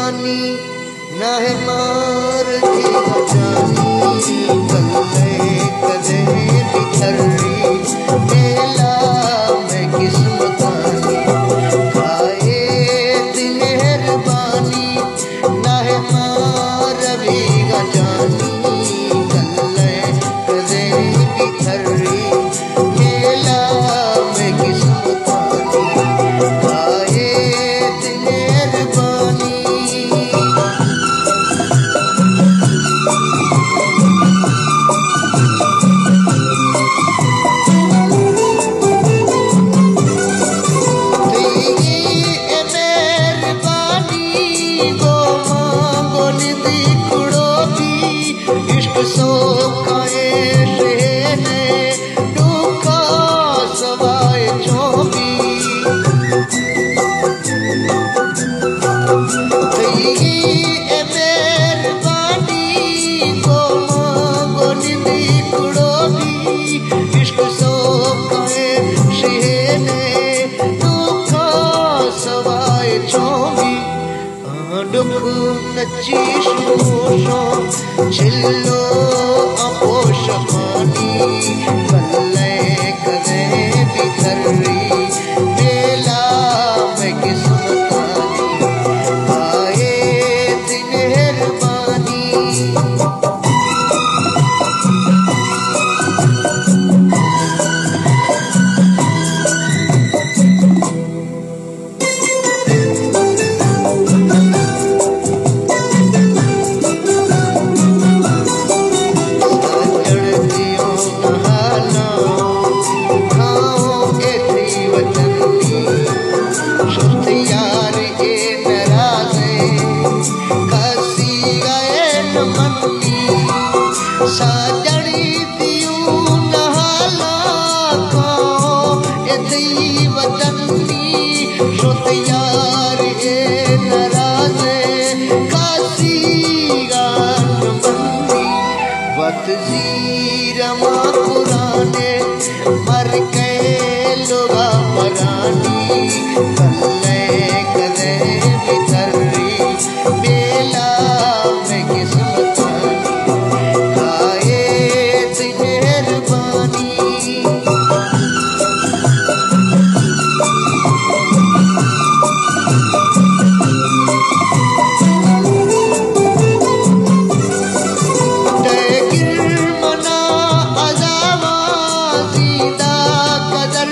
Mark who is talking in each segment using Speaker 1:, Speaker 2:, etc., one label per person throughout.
Speaker 1: बानी ना है मार देगा जानी कल्ले कदे बिखरी मेला मैं किस्मतानी खाए दिन मेहरबानी ना है मार देगा जानी कल्ले कदे बिखरी मेला मैं किस्मतानी खाए दिन मेहरबानी। सो खाए शहने डूखा सवाए चौबी मेहरबानी को मांगो निधि कुड़ो भी इश्क सो खाए शहने डूखा सवाए चौबी दुख नची शोशो छिल्लो अपोश पानी कल्ले कदे बिखरी मेला मैं किस्मतानी खाए दिन मेहरबानी। साजड़ी दियूं नहाला खाओ एथई वतनी शुत यार ए नराज़े कासी गान बंदी वत जीरमा पुराने मर गए लोगा परानी कल्ले कदे बिखरी मेला मैं किस्मतानी खाए दिन मेहरबानी। मना अज़ामा ज़ीदा कदर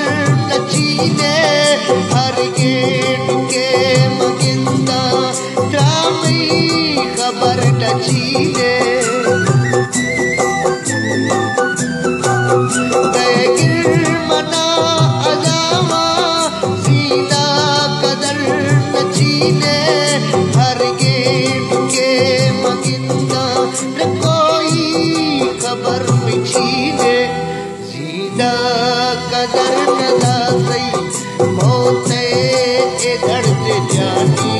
Speaker 1: नचीने हर गेट के मगिंदा ड्रामी खबर नचीने मना अज़ामा ज़ीदा कदर नचीने हर गेट के मगिंदा खबर मिछीने ज़ीदा कदर नदा सही मौते ए दर्द जानी।